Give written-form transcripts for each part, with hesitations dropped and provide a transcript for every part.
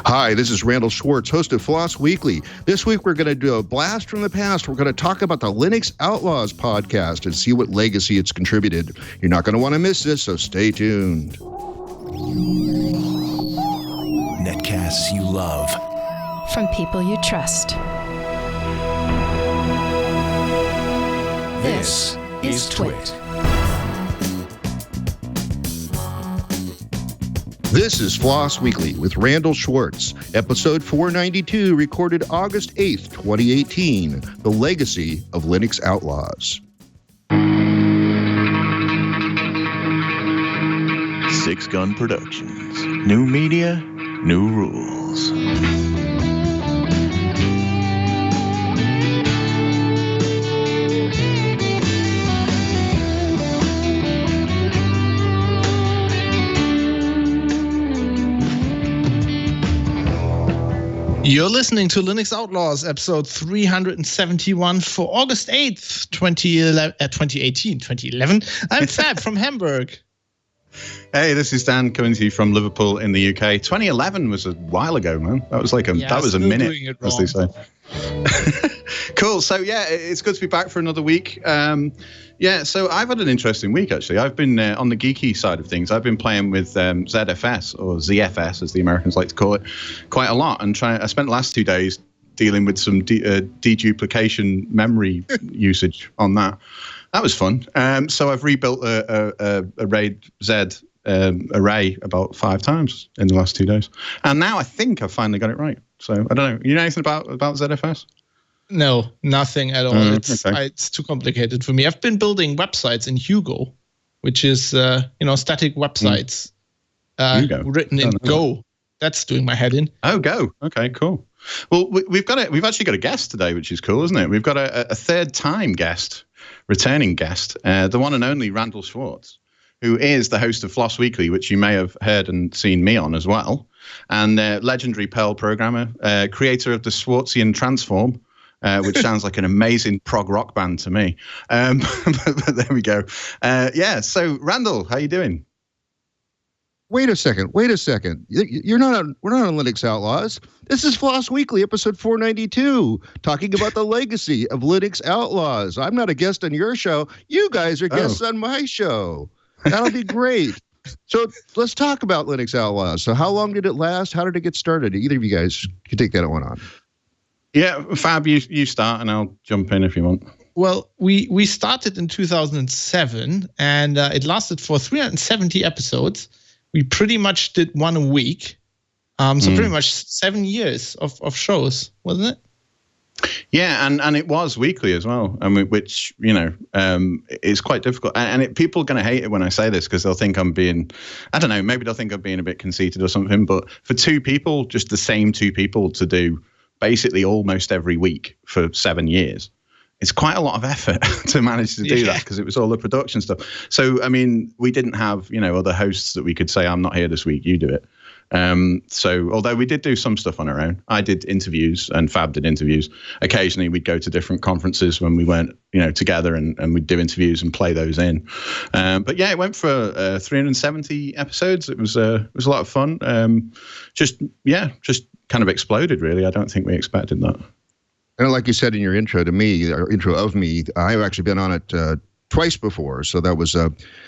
Hi, this is Randall Schwartz, host of FLOSS Weekly. This week we're going to do a blast from the past. We're going to talk about the Linux Outlaws podcast and see what legacy it's contributed. You're not going to want to miss this, so stay tuned. Netcasts you love. From people you trust. This is Twit. This is FLOSS Weekly with Randall Schwartz, episode 492, recorded August 8th, 2018, The Legacy of Linux Outlaws. Six Gun Productions. New media, new rules. You're listening to Linux Outlaws, episode 371 for August 8th, 2011. I'm Fab from Hamburg. Hey, this is Dan coming to you from Liverpool in the UK. 2011 was a while ago, man. That was like a minute, as they say. Cool. So yeah, it's good to be back for another week. So I've had an interesting week actually. I've been on the geeky side of things. I've been playing with ZFS or ZFS as the Americans like to call it quite a lot, and I spent the last 2 days dealing with some deduplication memory usage on that. That was fun. So I've rebuilt a RAID Z array about 5 times in the last 2 days, and now I think I've finally got it right. So I don't know. You know anything about ZFS? No, nothing at all. It's too complicated for me. I've been building websites in Hugo, which is static websites written in Go. That's doing my head in. Oh, Go. Okay, cool. Well, we've actually got a guest today, which is cool, isn't it? We've got a third-time guest, returning guest, the one and only Randall Schwartz, who is the host of FLOSS Weekly, which you may have heard and seen me on as well, and legendary Perl programmer, creator of the Schwartzian Transform, which sounds like an amazing prog rock band to me. But there we go. So Randall, how you doing? Wait a second. We're not on Linux Outlaws. This is FLOSS Weekly, episode 492, talking about the legacy of Linux Outlaws. I'm not a guest on your show. You guys are guests on my show. That'll be great. So let's talk about Linux Outlaws. So how long did it last? How did it get started? Either of you guys can take that one on. Yeah, Fab, you start and I'll jump in if you want. Well, we started in 2007 and it lasted for 370 episodes. We pretty much did one a week. Pretty much 7 years of shows, wasn't it? Yeah, and it was weekly as well. I mean, which, is quite difficult. And people are going to hate it when I say this because they'll think I'm being, I don't know, maybe they'll think I'm being a bit conceited or something. But for two people, just the same two people to do basically almost every week for 7 years, it's quite a lot of effort to manage to do that because it was all the production stuff. So, I mean, we didn't have, other hosts that we could say, I'm not here this week, you do it. So although we did do some stuff on our own, I did interviews and Fab did interviews. Occasionally we'd go to different conferences when we weren't, together and we'd do interviews and play those in. But yeah, it went for 370 episodes. It was a lot of fun. Just kind of exploded really. I don't think we expected that. And like you said in your intro to me, or intro of me, I've actually been on it twice before. So that was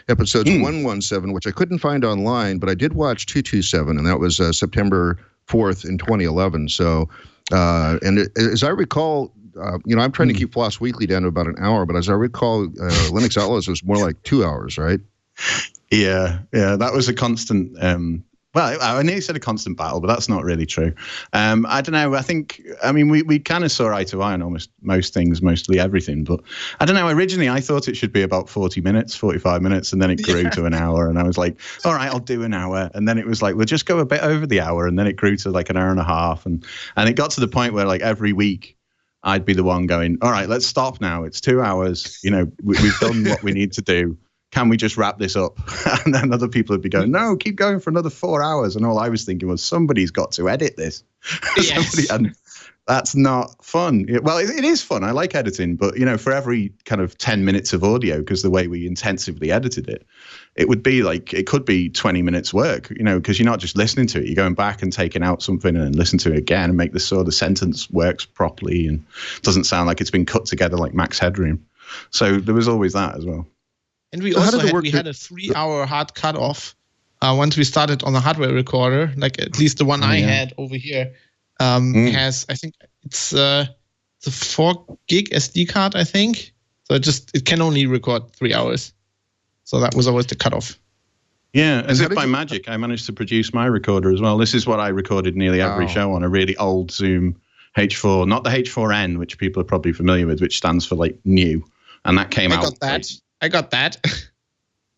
episodes 117, which I couldn't find online, but I did watch 227, and that was September 4th in 2011. So, as I recall, I'm trying to keep FLOSS Weekly down to about an hour, but as I recall, Linux Outlaws was more like 2 hours, right? Yeah, that was a constant. Well, I nearly said a constant battle, but that's not really true. I don't know. We kind of saw eye to eye on almost most things, mostly everything. But I don't know. Originally, I thought it should be about 40 minutes, 45 minutes, and then it grew to an hour. And I was like, all right, I'll do an hour. And then it was like, we'll just go a bit over the hour. And then it grew to like an hour and a half. And it got to the point where like every week I'd be the one going, all right, let's stop now. It's 2 hours. We've done what we need to do. Can we just wrap this up? And then other people would be going, no, keep going for another 4 hours. And all I was thinking was, somebody's got to edit this. Yes. That's not fun. Well, it is fun. I like editing, but for every kind of 10 minutes of audio, because the way we intensively edited it, it could be 20 minutes work, because you're not just listening to it, you're going back and taking out something and listen to it again and make the sentence works properly and doesn't sound like it's been cut together like Max Headroom. So there was always that as well. And we also had a 3-hour hard cutoff once we started on the hardware recorder, like at least the one I had over here. Has, I think it's a 4 gig SD card, I think. So it can only record 3 hours. So that was always the cutoff. Yeah, as if by magic, I managed to produce my recorder as well. This is what I recorded nearly every show on, a really old Zoom H4, not the H4n, which people are probably familiar with, which stands for like new. And that came out. I got that.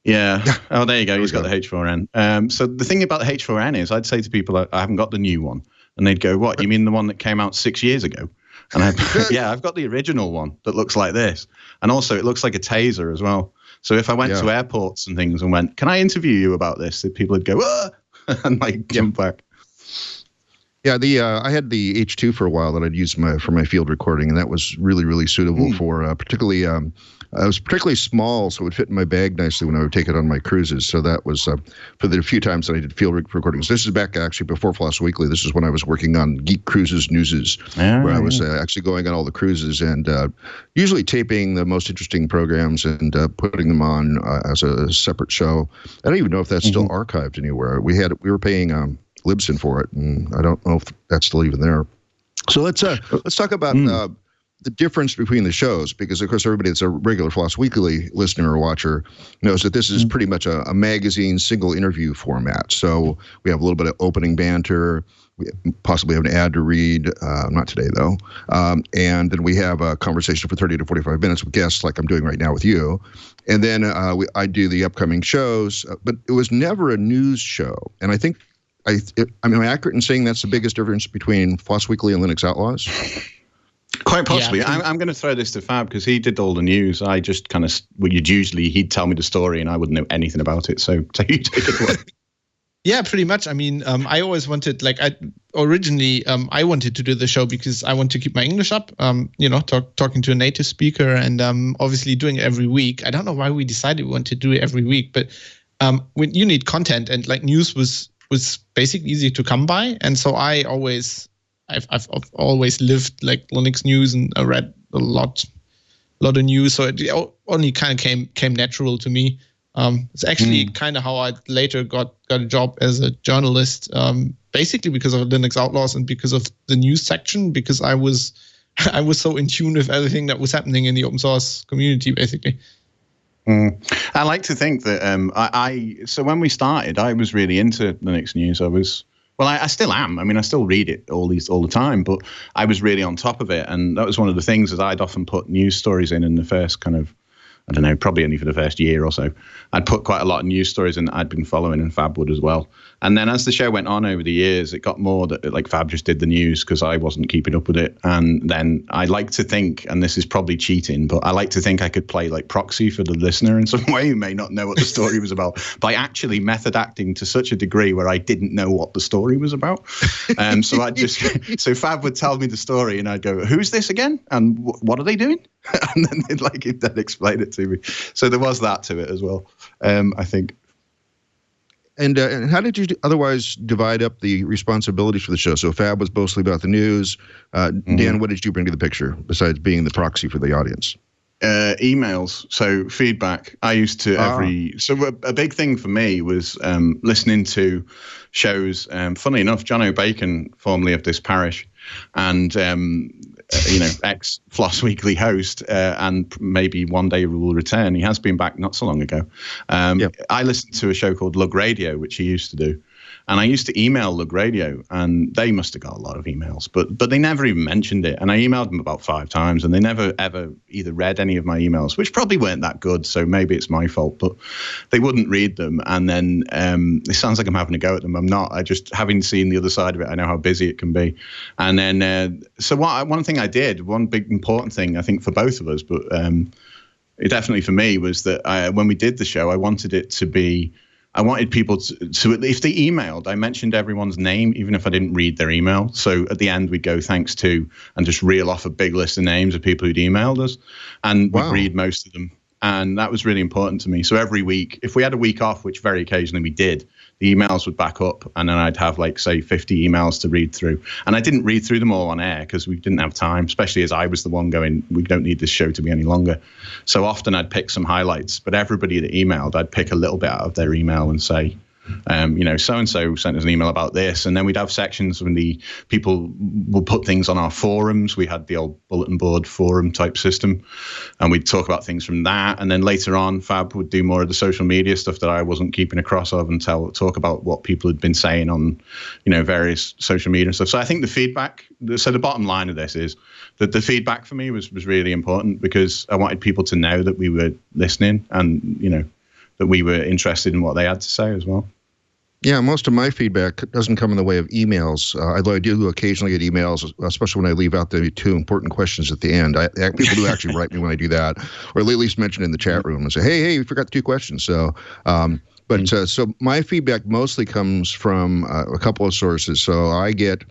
Yeah. Oh, there you go. He's got the H4n. So the thing about the H4n is I'd say to people, I haven't got the new one. And they'd go, what, you mean the one that came out 6 years ago? And I've got the original one that looks like this. And also it looks like a taser as well. So if I went to airports and things and went, can I interview you about this? People would go, and like jump back. Yeah, I had the H2 for a while that I'd use for my field recording, and that was really, really suitable for particularly. It was particularly small, so it would fit in my bag nicely when I would take it on my cruises. So that was for the few times that I did field recordings. This is back actually before FLOSS Weekly. This is when I was working on Geek Cruises Newses, where I was actually going on all the cruises and usually taping the most interesting programs and putting them on as a separate show. I don't even know if that's still archived anywhere. We were paying Libsyn for it, and I don't know if that's still even there. So let's talk about the difference between the shows, because of course everybody that's a regular FLOSS Weekly listener or watcher knows that this is pretty much a magazine single interview format. So we have a little bit of opening banter. We possibly have an ad to read, not today though. And then we have a conversation for 30 to 45 minutes with guests like I'm doing right now with you. And then I do the upcoming shows, but it was never a news show. And I think, am I accurate in saying that's the biggest difference between FLOSS Weekly and Linux Outlaws? Quite possibly. Yeah. I'm going to throw this to Fab because he did all the news. I just kind of, usually he'd tell me the story and I wouldn't know anything about it. So you take it away. Yeah, pretty much. I mean, I always wanted, I wanted to do the show because I want to keep my English up, talking to a native speaker and obviously doing it every week. I don't know why we decided we want to do it every week, but when you need content and news was basically easy to come by. And so I've always lived Linux news and I read a lot of news. So it only kind of came natural to me. It's actually kind of how I later got a job as a journalist, basically because of Linux Outlaws and because of the news section, because I was so in tune with everything that was happening in the open source community, basically. I like to think that so when we started, I was really into Linux news. I still am. I mean, I still read it all the time, but I was really on top of it. And that was one of the things that I'd often put news stories in the first kind of, I don't know, probably only for the first year or so. I'd put quite a lot of news stories in that I'd been following, and Fab would as well. And then as the show went on over the years, it got more that Fab just did the news because I wasn't keeping up with it. And then I like to think, and this is probably cheating, but I like to think I could play proxy for the listener in some way who may not know what the story was about by actually method acting to such a degree where I didn't know what the story was about. So Fab would tell me the story and I'd go, who's this again? And what are they doing? And then they'd explain it to me. So there was that to it as well, I think. And how did you otherwise divide up the responsibilities for the show? So Fab was mostly about the news. Dan, what did you bring to the picture besides being the proxy for the audience? Emails, so feedback. I used to so a big thing for me was listening to shows. Funnily enough, John O'Bacon, formerly of this parish, and ex FLOSS Weekly host, and maybe one day will return. He has been back not so long ago. I listened to a show called Lug Radio, which he used to do. And I used to email Lug Radio, and they must have got a lot of emails, but they never even mentioned it. And I emailed them about 5 times, and they never, ever either read any of my emails, which probably weren't that good, so maybe it's my fault, but they wouldn't read them. And then it sounds like I'm having a go at them. I'm not. I just, having seen the other side of it, I know how busy it can be. And then, so one thing I did, one big important thing, I think for both of us, but it definitely for me, was that when we did the show, I wanted it to be, I wanted people to, if they emailed, I mentioned everyone's name, even if I didn't read their email. So at the end, we'd go thanks to, and just reel off a big list of names of people who'd emailed us. And we'd read most of them. And that was really important to me. So every week, if we had a week off, which very occasionally we did, the emails would back up. And then I'd have, like, say, 50 emails to read through. And I didn't read through them all on air because we didn't have time, especially as I was the one going, we don't need this show to be any longer. So often I'd pick some highlights. But everybody that emailed, I'd pick a little bit out of their email and say, so-and-so sent us an email about this. And then we'd have sections when the people will put things on our forums. We had the old bulletin board forum type system, and we'd talk about things from that. And then later on, Fab would do more of the social media stuff that I wasn't keeping across of, and talk about what people had been saying on, various social media and stuff. So I think the feedback, so the bottom line of this is that the feedback for me was really important, because I wanted people to know that we were listening and, that we were interested in what they had to say as well. Yeah, most of my feedback doesn't come in the way of emails, although I do occasionally get emails, especially when I leave out the 2 important questions at the end. People do actually write me when I do that, or at least mention in the chat room and say, hey, you forgot the 2 questions. So, so my feedback mostly comes from a couple of sources. So I get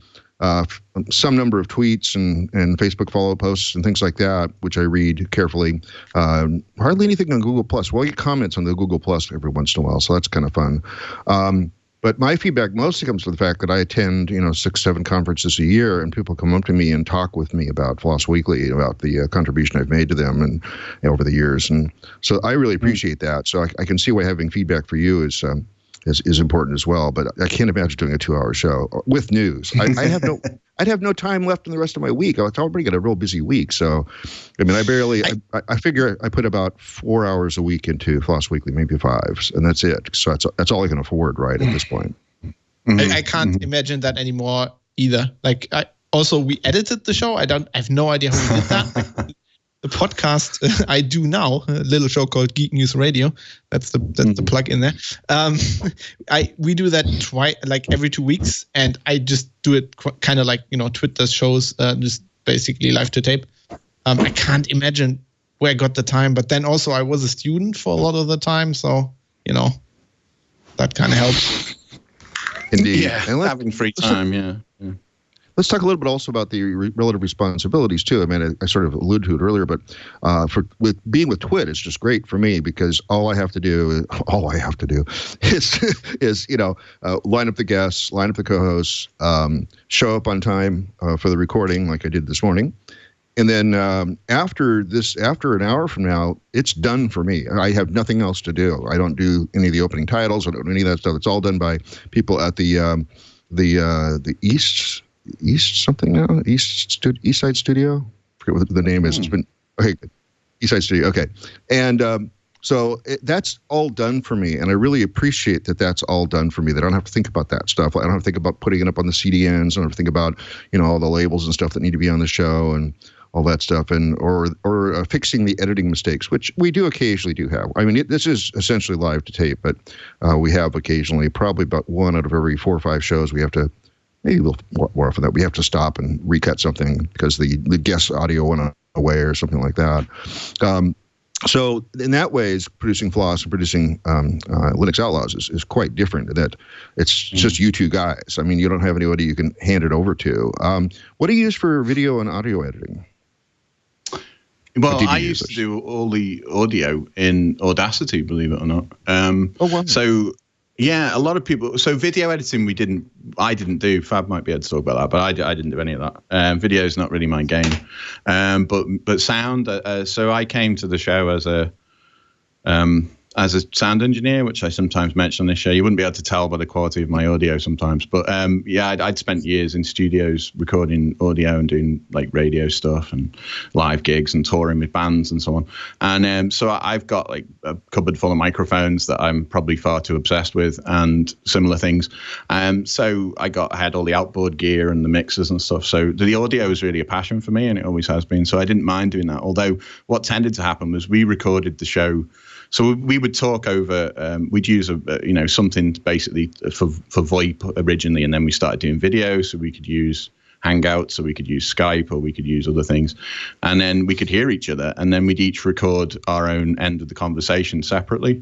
some number of tweets and Facebook follow posts and things like that, which I read carefully. Hardly anything on Google+. Well, I get comments on the Google+ every once in a while, so that's kind of fun. But my feedback mostly comes from the fact that I attend, 6-7 conferences a year, and people come up to me and talk with me about FLOSS Weekly, about the contribution I've made to them and over the years. And so I really appreciate that. So I can see why having feedback for you is important as well. But I can't imagine doing a 2-hour show with news. I'd have no time left in the rest of my week. I've already got a real busy week. So, I figure I put about 4 hours a week into FLOSS Weekly, maybe 5, and that's it. So that's all I can afford, right, at this point. I can't imagine that anymore either. Like, we edited the show. I have no idea how we did that. The podcast I do now, a little show called Geek News Radio. That's the plug in there. We do that every 2 weeks, and I just do it kind of like Twitter shows, just basically live to tape. I can't imagine where I got the time, but then also I was a student for a lot of the time, so that kind of helps. Indeed, yeah, and having free time, yeah. Let's talk a little bit also about the relative responsibilities too. I mean, I sort of alluded to it earlier, but with being with Twit, it's just great for me because all I have to do is line up the guests, line up the co-hosts, show up on time for the recording like I did this morning, and then after an hour from now, it's done for me. I have nothing else to do. I don't do any of the opening titles. I don't do any of that stuff. It's all done by people at the East Side Studio. I forget what the name is. It's been okay. East Side Studio. Okay, and so that's all done for me, and I really appreciate that. That's all done for me. That I don't have to think about that stuff. I don't have to think about putting it up on the CDNs. I don't have to think about all the labels and stuff that need to be on the show and all that stuff, and or fixing the editing mistakes, which we do occasionally have. I mean, this is essentially live to tape, but we have occasionally, probably about 1 out of every 4 or 5 shows, we have to. Maybe a little more often that we have to stop and recut something because the guest audio went away or something like that. So in that way, producing FLOSS and producing Linux Outlaws is quite different. That it's just you two guys. I mean, you don't have anybody you can hand it over to. What do you use for video and audio editing? Well, I used to do all the audio in Audacity, believe it or not. Wow. So. Yeah, a lot of people. So video editing, I didn't do. Fab might be able to talk about that, but I didn't do any of that. Video is not really my game. But sound. So I came to the show as a sound engineer, which I sometimes mention on this show. You wouldn't be able to tell by the quality of my audio sometimes. But I'd spent years in studios recording audio and doing like radio stuff and live gigs and touring with bands and so on. And so I've got like a cupboard full of microphones that I'm probably far too obsessed with and similar things. So I had all the outboard gear and the mixers and stuff. So the audio is really a passion for me, and it always has been. So I didn't mind doing that. Although what tended to happen was we recorded the show. So we would talk over. We'd use something basically for VoIP originally, and then we started doing video. So we could use Hangouts, so we could use Skype, or we could use other things, and then we could hear each other, and then we'd each record our own end of the conversation separately.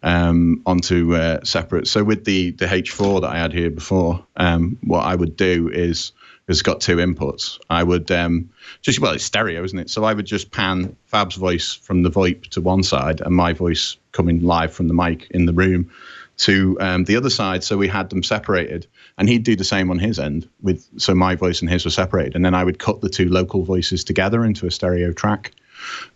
onto separate. So with the H4 that I had here before, what I would do is, it's got two inputs. I would it's stereo, isn't it? So I would just pan Fab's voice from the VoIP to one side and my voice coming live from the mic in the room to the other side. So we had them separated, and he'd do the same on his end so my voice and his were separated. And then I would cut the two local voices together into a stereo track.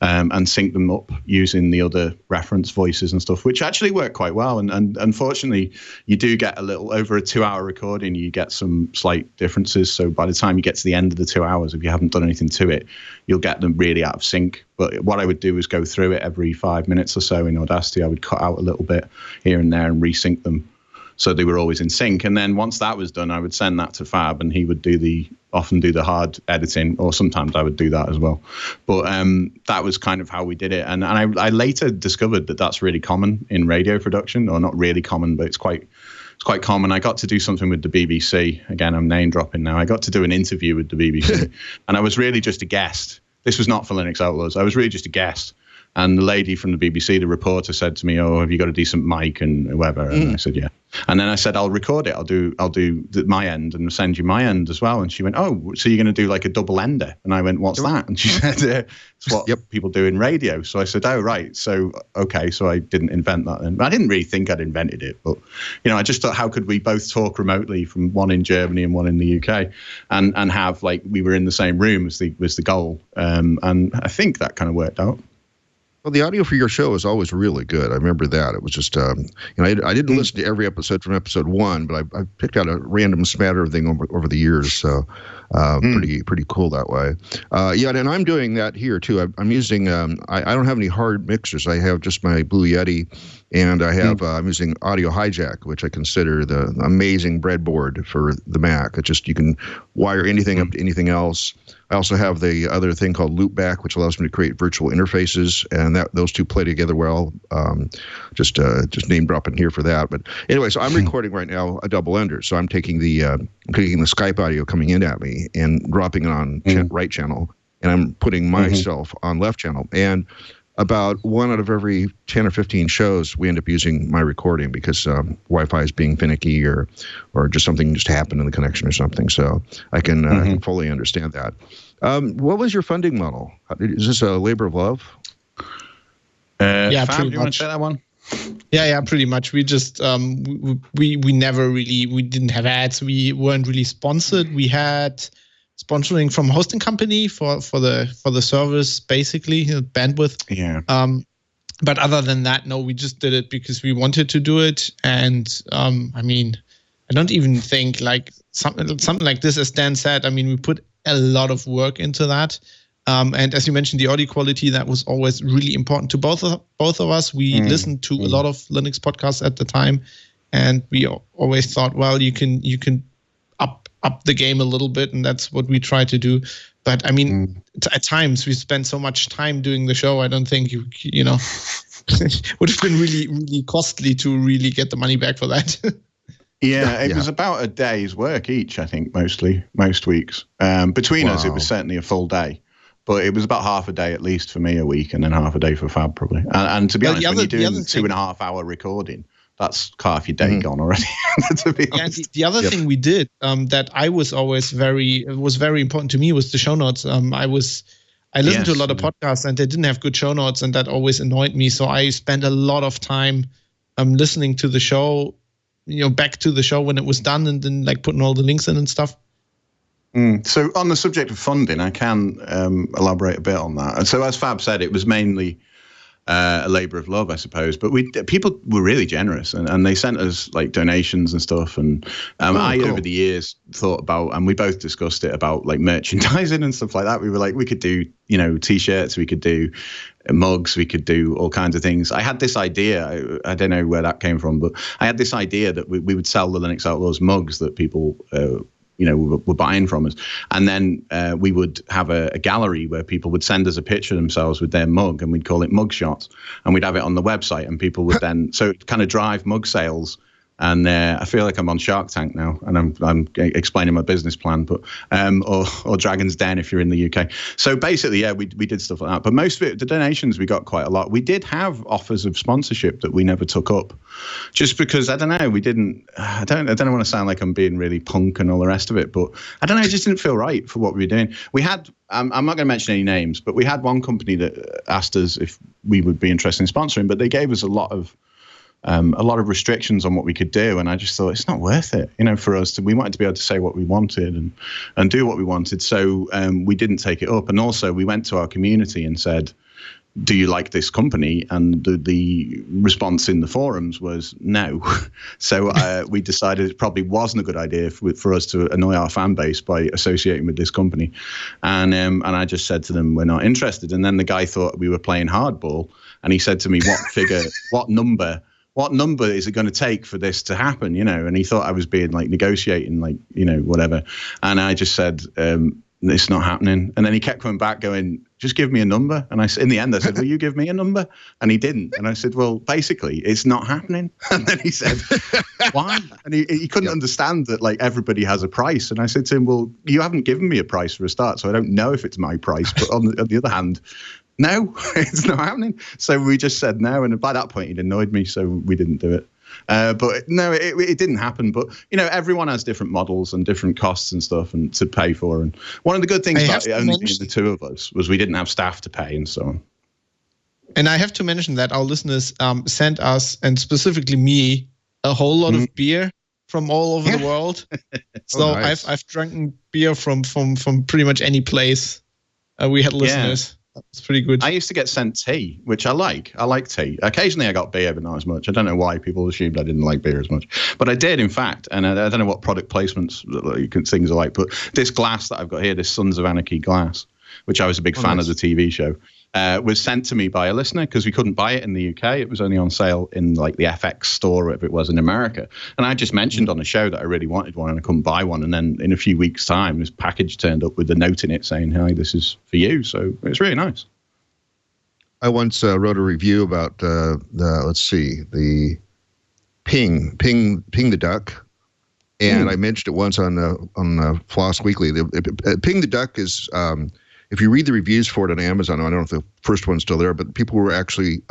And sync them up using the other reference voices and stuff, which actually worked quite well. And unfortunately, you do get a little, over a 2-hour recording, you get some slight differences. So by the time you get to the end of the 2 hours, if you haven't done anything to it, you'll get them really out of sync. But what I would do is go through it every 5 minutes or so in Audacity. I would cut out a little bit here and there and resync them so they were always in sync. And then once that was done, I would send that to Fab, and he would often do the hard editing, or sometimes I would do that as well. But that was kind of how we did it. And I later discovered that that's really common in radio production, or not really common, but it's quite common. I got to do something with the BBC. Again, I'm name dropping now. I got to do an interview with the BBC, and I was really just a guest. This was not for Linux Outlaws. I was really just a guest. And the lady from the BBC, the reporter, said to me, "Oh, have you got a decent mic and whoever?" And I said, "Yeah." And then I said, "I'll record it. I'll do my end and send you my end as well." And she went, "Oh, so you're going to do like a double ender?" And I went, "What's that?" And she said, "It's what people do in radio." So I said, "Oh, right. So okay." So I didn't invent that then. I didn't really think I'd invented it, but I just thought, how could we both talk remotely from one in Germany and one in the UK, and have like we were in the same room was the goal. And I think that kind of worked out. Well, the audio for your show is always really good. I remember that. It was just, I didn't listen to every episode from episode 1, but I picked out a random smatter of thing over the years. So pretty cool that way. And I'm doing that here too. I'm using, I don't have any hard mixers. I have just my Blue Yeti, and I have, I'm using Audio Hijack, which I consider the amazing breadboard for the Mac. It's just, you can wire anything up to anything else. I also have the other thing called Loopback, which allows me to create virtual interfaces, and those two play together well. Just name dropping here for that. But anyway, so I'm recording right now a double ender. So I'm taking the Skype audio coming in at me and dropping it on right channel, and I'm putting myself on left channel. And about 1 out of every 10 or 15 shows, we end up using my recording because Wi-Fi is being finicky or just something just happened in the connection or something. So I can fully understand that. What was your funding model? Is this a labor of love? Yeah, Fab, pretty do you want much. to say that one? Yeah, pretty much. We just we never really, we didn't have ads. We weren't really sponsored. We had sponsoring from a hosting company for the service, basically, bandwidth. Yeah. But other than that, no, we just did it because we wanted to do it. And I don't even think like something like this, as Dan said, we put a lot of work into that. And as you mentioned, the audio quality, that was always really important to both of us. We listened to a lot of Linux podcasts at the time, and we always thought, well, you can up the game a little bit, and that's what we try to do. But at times we spend so much time doing the show, I don't think you would have been really, really costly to really get the money back for that. It was about a day's work each, I think, most weeks. Between us, it was certainly a full day. But it was about half a day at least for me a week, and then half a day for Fab probably. And to be honest, when you're doing 2.5 hour recording, that's half your day gone already. To be honest. The other thing we did that I was always very important to me was the show notes. I listened to a lot of podcasts and they didn't have good show notes, and that always annoyed me. So I spent a lot of time listening to the show, back to the show when it was done, and then like putting all the links in and stuff. So on the subject of funding, I can elaborate a bit on that. And so as Fab said, it was mainly a labor of love, I suppose. But people were really generous, and they sent us like donations and stuff. And cool. Over the years thought about, and we both discussed it about like merchandising and stuff like that. We were like, we could do T-shirts, we could do mugs, we could do all kinds of things. I had this idea. I don't know where that came from, but I had this idea that we would sell the Linux Outlaws mugs that people were buying from us. And then we would have a gallery where people would send us a picture of themselves with their mug, and we'd call it Mug Shots. And we'd have it on the website, and people would then, so it kind of drive mug sales And I feel like I'm on Shark Tank now, and I'm explaining my business plan, but or Dragon's Den if you're in the UK. So basically, yeah, we did stuff like that. But most of it, the donations, we got quite a lot. We did have offers of sponsorship that we never took up, just because I don't know. We didn't. I don't want to sound like I'm being really punk and all the rest of it, but I don't know. It just didn't feel right for what we were doing. We had. I'm not going to mention any names, but we had one company that asked us if we would be interested in sponsoring, but they gave us a lot of restrictions on what we could do, and I just thought it's not worth it, for us we wanted to be able to say what we wanted and do what we wanted. So we didn't take it up. And also we went to our community and said, do you like this company? And the response in the forums was no. So we decided it probably wasn't a good idea for us to annoy our fan base by associating with this company. And I just said to them, we're not interested. And then the guy thought we were playing hardball, and he said to me, what number is it going to take for this to happen? And he thought I was being negotiating, whatever. And I just said, it's not happening. And then he kept coming back going, just give me a number. And in the end, I said, will you give me a number? And he didn't. And I said, well, basically, it's not happening. And then he said, why? And he couldn't understand that everybody has a price. And I said to him, well, you haven't given me a price for a start, so I don't know if it's my price. But on the other hand, no, it's not happening. So we just said no. And by that point, he'd annoyed me, so we didn't do it. But no, it didn't happen. But, everyone has different models and different costs and stuff and to pay for. And one of the good things about it only being the two of us was we didn't have staff to pay and so on. And I have to mention that our listeners sent us, and specifically me, a whole lot of beer from all over the world. So nice. I've drunken beer from pretty much any place we had listeners. Yeah. It's pretty good. I used to get sent tea, which I like. I like tea. Occasionally I got beer, but not as much. I don't know why people assumed I didn't like beer as much. But I did, in fact. And I don't know what product placements things are like. But this glass that I've got here, this Sons of Anarchy glass, which I was a big fan of the TV show, was sent to me by a listener because we couldn't buy it in the UK. It was only on sale in the FX store, whatever it was, in America. And I just mentioned on the show that I really wanted one and I couldn't buy one. And then in a few weeks' time, this package turned up with a note in it saying, hi, this is for you. So it's really nice. I once wrote a review about the Ping the Duck. And I mentioned it once on Floss Weekly. Ping the Duck is... if you read the reviews for it on Amazon, I don't know if the first one's still there, but people were actually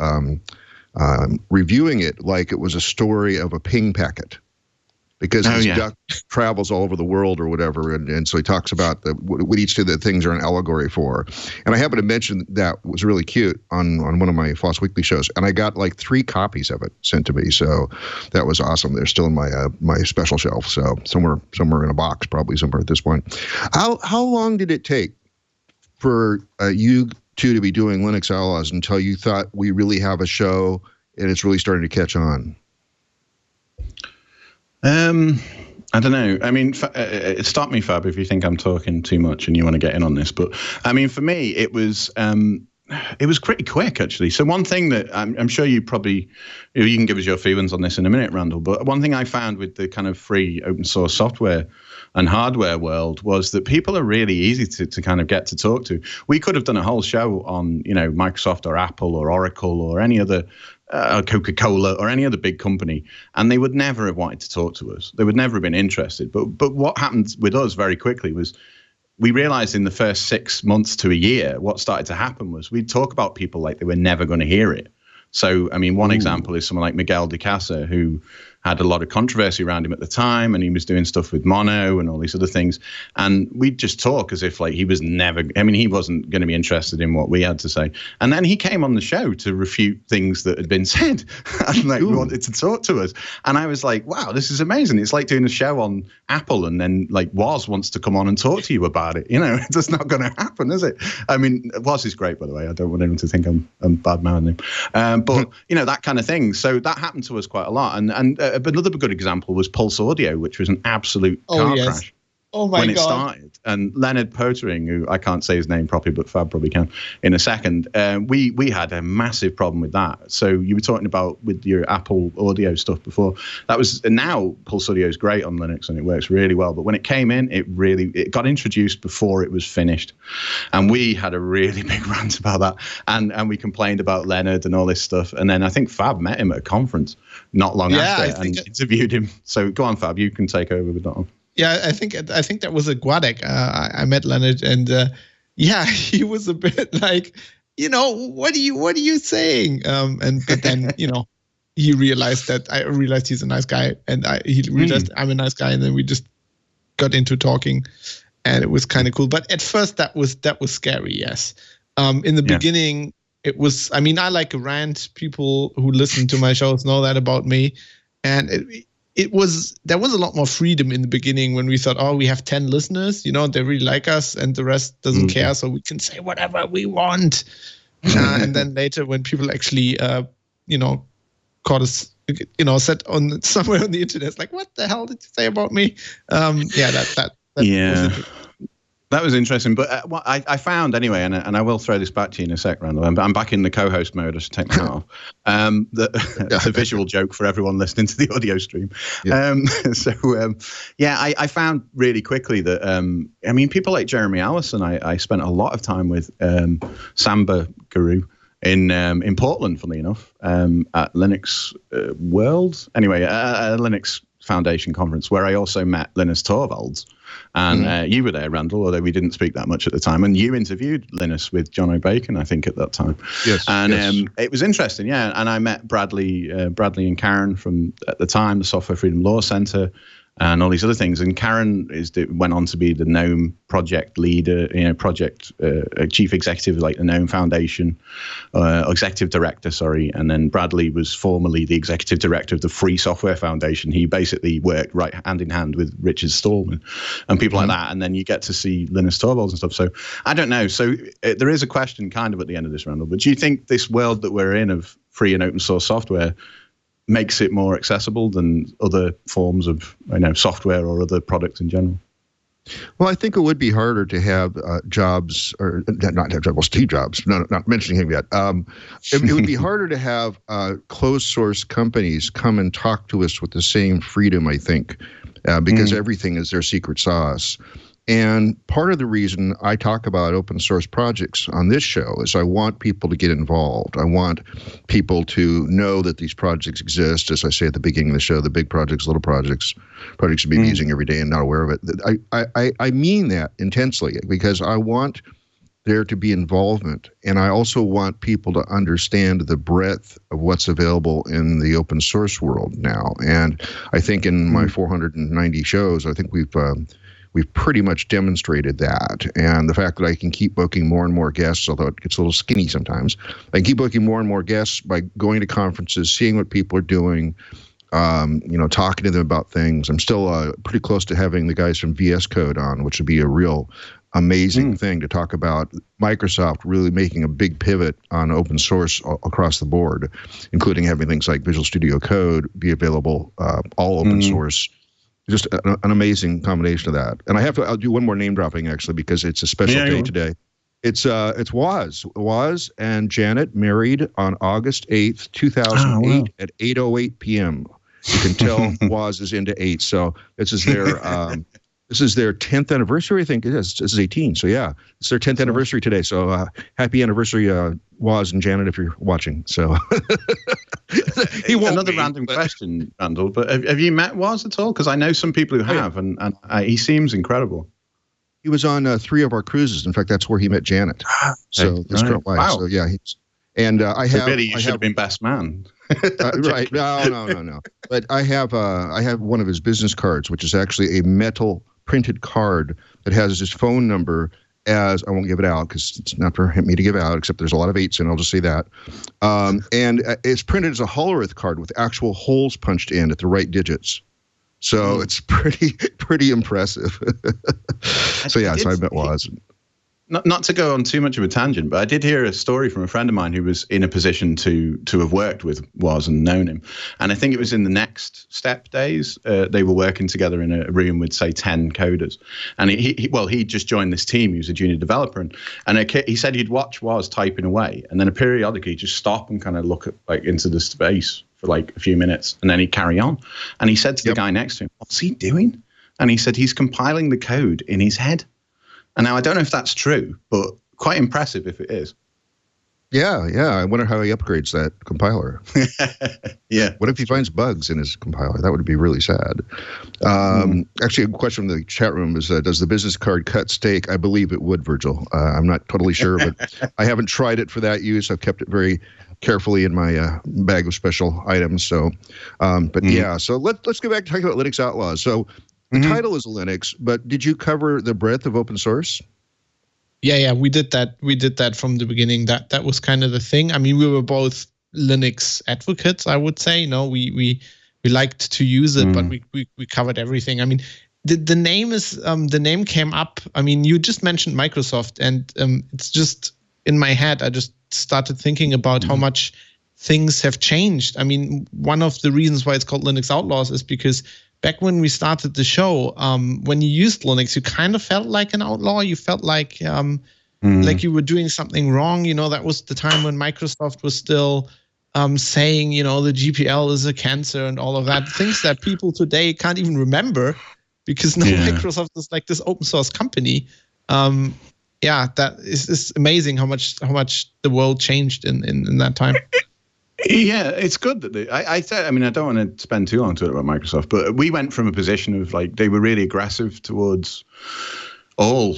reviewing it like it was a story of a ping packet, because this duck travels all over the world or whatever, and so he talks about what each of the things are an allegory for. And I happened to mention that was really cute on one of my Floss Weekly shows, and I got 3 copies of it sent to me, so that was awesome. They're still in my special shelf, so somewhere in a box, probably somewhere at this point. How long did it take for you two to be doing Linux Outlaws until you thought we really have a show and it's really starting to catch on? I don't know. I mean, stop me, Fab, if you think I'm talking too much and you want to get in on this. But I mean, for me, it was pretty quick, actually. So one thing that I'm sure you probably, you can give us your feelings on this in a minute, Randall, but one thing I found with the kind of free open source software and hardware world was that people are really easy to kind of get to talk to. We could have done a whole show on, Microsoft or Apple or Oracle or any other Coca-Cola or any other big company, and they would never have wanted to talk to us. They would never have been interested. But what happened with us very quickly was we realized in the first 6 months to a year, what started to happen was we'd talk about people like they were never going to hear it. So, I mean, one example is someone like Miguel de Casa, who had a lot of controversy around him at the time, and he was doing stuff with mono and all these other things. And we'd just talk as if he was never, he wasn't going to be interested in what we had to say. And then he came on the show to refute things that had been said and wanted to talk to us. And I was like, wow, this is amazing. It's like doing a show on Apple and then Woz wants to come on and talk to you about it. It's just not going to happen, is it? I mean, Woz is great, by the way. I don't want anyone to think I'm bad-mouthing him. But, that kind of thing. So that happened to us quite a lot. But another good example was Pulse Audio, which was an absolute car crash. Oh my when it God. started. And Leonard Poettering, who I can't say his name properly, but Fab probably can in a second, we had a massive problem with that. So you were talking about with your Apple audio stuff before. That was, now Pulse Audio is great on Linux and it works really well. But when it came in, it got introduced before it was finished. And we had a really big rant about that. And we complained about Leonard and all this stuff. And then I think Fab met him at a conference not long after and interviewed him. So go on, Fab, you can take over with that one. Yeah, I think that was a Guadec. I met Leonard, and he was a bit like, what are you saying? But then he realized that I realized he's a nice guy, and he realized I'm a nice guy, and then we just got into talking, and it was kind of cool. But at first, that was scary. Yes, in the beginning, it was. I mean, I like a rant. People who listen to my shows know that about me, and there was a lot more freedom in the beginning when we thought, oh, we have 10 listeners, they really like us and the rest doesn't care, so we can say whatever we want. And then later when people actually, caught us, said on somewhere on the internet, it's like, what the hell did you say about me? That was interesting, but what I found anyway, and I will throw this back to you in a sec, Randall. I'm back in the co-host mode. I should take my off. That's a visual joke for everyone listening to the audio stream. Yeah. I found really quickly that people like Jeremy Allison, I spent a lot of time with Samba Guru in Portland, funnily enough, at Linux World. Anyway, a Linux Foundation conference where I also met Linus Torvalds. And you were there, Randall, although we didn't speak that much at the time. And you interviewed Linus with John O'Bacon, I think, at that time. Yes. And it was interesting, yeah. And I met Bradley and Karen from, at the time, the Software Freedom Law Center and all these other things. And Karen went on to be the GNOME project leader, chief executive, like the GNOME Foundation, executive director, sorry. And then Bradley was formerly the executive director of the Free Software Foundation. He basically worked right hand in hand with Richard Stallman and people like that. And then you get to see Linus Torvalds and stuff. So I don't know. So there is a question kind of at the end of this, Randall, but do you think this world that we're in of free and open source software makes it more accessible than other forms of software or other products in general? Well, I think it would be harder to have jobs, or not have jobs, well, Steve Jobs, not mentioning him yet. It would be harder to have closed source companies come and talk to us with the same freedom, I think, because everything is their secret sauce. And part of the reason I talk about open source projects on this show is I want people to get involved. I want people to know that these projects exist. As I say at the beginning of the show, the big projects, little projects you may be using every day and not aware of it. I mean that intensely because I want there to be involvement. And I also want people to understand the breadth of what's available in the open source world now. And I think in my 490 shows, I think we've pretty much demonstrated that. And the fact that I can keep booking more and more guests, although it gets a little skinny sometimes, I can keep booking more and more guests by going to conferences, seeing what people are doing, talking to them about things. I'm still pretty close to having the guys from VS Code on, which would be a real amazing thing to talk about. Microsoft really making a big pivot on open source across the board, including having things like Visual Studio Code be available, all open source. Just an amazing combination of that. And I'll do one more name dropping actually, because it's a special day today. It's Woz and Janet married on August 8th, 2008 at 8:08 p.m. You can tell Woz is into 8. So this is their 10th anniversary. I think it is. This is 18. So yeah, it's their 10th anniversary today. So happy anniversary, Woz and Janet, if you're watching. So he won't. Another random question, Randall. But have you met Woz at all? Because I know some people who have, and he seems incredible. He was on 3 of our cruises. In fact, that's where he met Janet. So his current wife. Wow. So yeah, I have. Really, you should have been best man. Right? No. But I have one of his business cards, which is actually a metal printed card that has his phone number. As I won't give it out because it's not for me to give out, except there's a lot of 8s in. I'll just say that. And it's printed as a Hollerith card with actual holes punched in at the right digits. So it's pretty impressive. So I met Woz. not to go on too much of a tangent, but I did hear a story from a friend of mine who was in a position to have worked with Woz and known him. And I think it was in the Next Step days. They were working together in a room with, say, 10 coders. And he just joined this team. He was a junior developer. And he said he'd watch Woz typing away. And then periodically he'd just stop and kind of look at, like, into the space for like a few minutes. And then he'd carry on. And he said to the guy next to him, "What's he doing?" And he said he's compiling the code in his head. And now I don't know if that's true, but quite impressive if it is. Yeah. I wonder how he upgrades that compiler. Yeah. What if he finds bugs in his compiler? That would be really sad. Actually, a question from the chat room is, does the business card cut steak? I believe it would, Virgil. I'm not totally sure, but I haven't tried it for that use. I've kept it very carefully in my bag of special items. So, yeah. So let's go back to talking about Linux Outlaws. So the title is Linux, but did you cover the breadth of open source? Yeah, we did that. We did that from the beginning. That was kind of the thing. I mean, we were both Linux advocates, I would say. No, we liked to use it, but we covered everything. I mean, the name is the name came up. I mean, you just mentioned Microsoft, and it's just in my head. I just started thinking about how much things have changed. I mean, one of the reasons why it's called Linux Outlaws is because back when we started the show, when you used Linux, you kind of felt like an outlaw. You felt like you were doing something wrong. You know, that was the time when Microsoft was still saying, you know, the GPL is a cancer and all of that. Things that people today can't even remember because now Microsoft is like this open source company. That is amazing how much the world changed in that time. Yeah, it's good that I don't want to spend too long talking about Microsoft, but we went from a position of like they were really aggressive towards all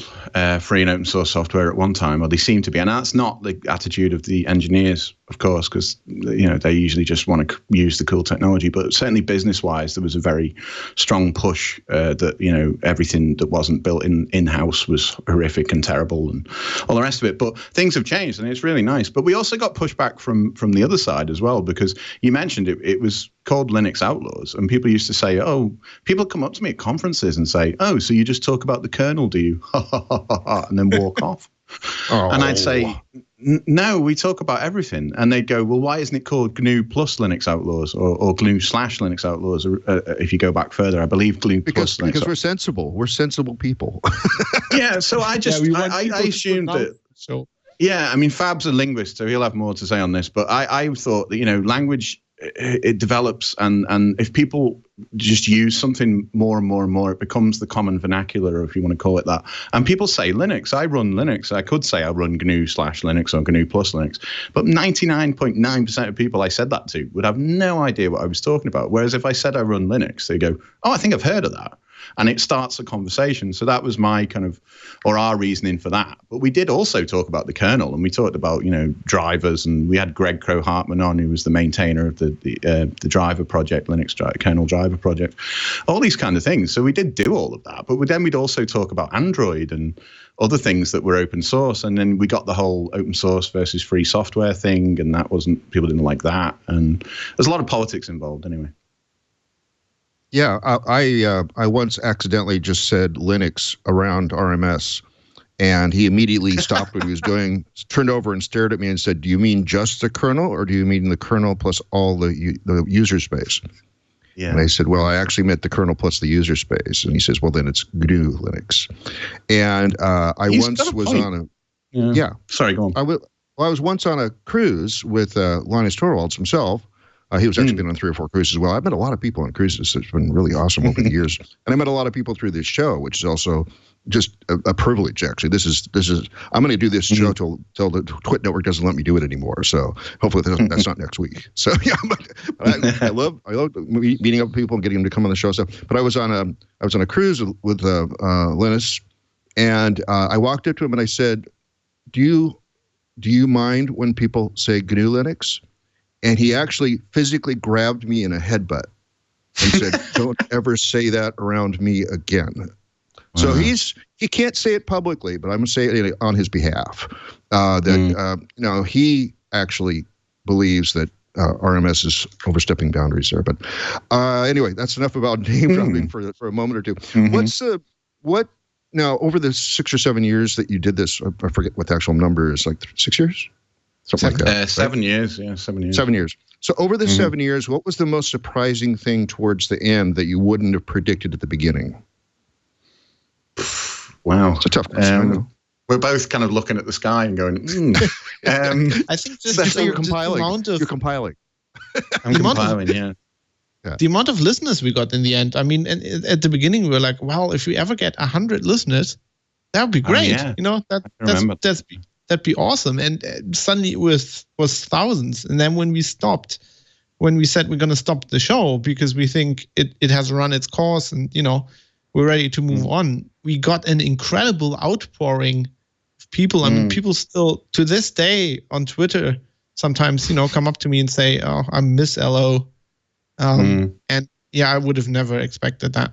free and open source software at one time, or they seem to be, and that's not the attitude of the engineers, of course, because they usually just want to use the cool technology. But certainly business-wise, there was a very strong push that everything that wasn't built in-house was horrific and terrible, and all the rest of it. But things have changed, and it's really nice. But we also got pushback from the other side as well, because you mentioned it was called Linux Outlaws, and people used to say, people come up to me at conferences and say, "Oh, so you just talk about the kernel, do you?" and then walk off. And I'd say, "No, we talk about everything." And they'd go, "Well, why isn't it called GNU plus Linux Outlaws or GNU / Linux Outlaws?" If you go back further, I believe GNU plus Linux. Because we're sensible. We're sensible people. Yeah. So I just I assumed that. So yeah, I mean, Fab's a linguist, so he'll have more to say on this. But I thought that language, it develops, and if people just use something more and more and more, it becomes the common vernacular, if you want to call it that. And people say Linux. I run Linux. I could say I run GNU / Linux or GNU plus Linux, but 99.9% of people I said that to would have no idea what I was talking about. Whereas if I said I run Linux, they go, "Oh, I think I've heard of that." And it starts a conversation. So that was my our reasoning for that. But we did also talk about the kernel, and we talked about, drivers, and we had Greg Crow-Hartman on, who was the maintainer of the driver project, Linux kernel driver project, all these kind of things. So we did do all of that. But then we'd also talk about Android and other things that were open source. And then we got the whole open source versus free software thing, and people didn't like that. And there's a lot of politics involved anyway. Yeah, I once accidentally just said Linux around RMS, and he immediately stopped what he was doing, turned over and stared at me and said, "Do you mean just the kernel, or do you mean the kernel plus all the user space?" Yeah. And I said, "Well, I actually meant the kernel plus the user space." And he says, "Well, then it's GNU Linux." And I once was on a Sorry, go on. I was once on a cruise with Linus Torvalds himself. He was actually been on 3 or 4 cruises as well. I've met a lot of people on cruises. It's been really awesome over the years. And I met a lot of people through this show, which is also just a privilege, actually. This is. I'm going to do this show till the Twit Network doesn't let me do it anymore. So hopefully that's not next week. So yeah, but I love meeting up with people and getting them to come on the show. So, but I was on a cruise with Linus, and I walked up to him and I said, "Do you mind when people say GNU Linux?" And he actually physically grabbed me in a headbutt and said, "Don't ever say that around me again." So he can't say it publicly, but I'm going to say it on his behalf. He actually believes that RMS is overstepping boundaries there. But anyway, that's enough about name dropping for a moment or two. Now, over the 6 or 7 years that you did this, I forget what the actual number is, like 6 years? Something like that. 7 years, yeah, 7 years. 7 years. So over the 7 years, what was the most surprising thing towards the end that you wouldn't have predicted at the beginning? Wow. It's a tough question, I know. We're both kind of looking at the sky and going, I think just you're compiling. You're compiling. I'm compiling, yeah. The amount of listeners we got in the end. I mean, at the beginning we were like, well, if we ever get 100 listeners, that would be great. Yeah. You know, that'd be awesome. And suddenly it was thousands. And then when we said we're going to stop the show because we think it has run its course and, you know, we're ready to move on, we got an incredible outpouring of people. I mean, people still, to this day on Twitter, sometimes, you know, come up to me and say, oh, I miss LO. And yeah, I would have never expected that.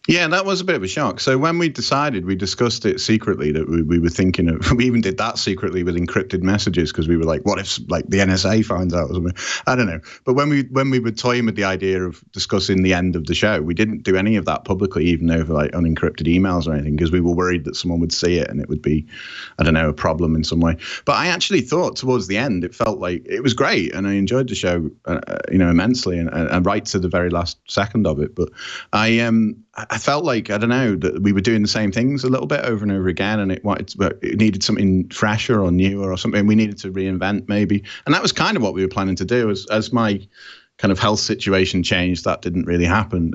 Yeah, that was a bit of a shock. So when we decided, we discussed it secretly that we were thinking of, we even did that secretly with encrypted messages because we were like, what if like the NSA finds out or something? I don't know. But when we were toying with the idea of discussing the end of the show, we didn't do any of that publicly, even over like unencrypted emails or anything, because we were worried that someone would see it and it would be, I don't know, a problem in some way. But I actually thought towards the end, it felt like it was great and I enjoyed the show, you know, immensely and right to the very last second of it. But I felt like, I don't know, that we were doing the same things a little bit over and over again, and it needed something fresher or newer or something we needed to reinvent maybe. And that was kind of what we were planning to do. As my kind of health situation changed, that didn't really happen.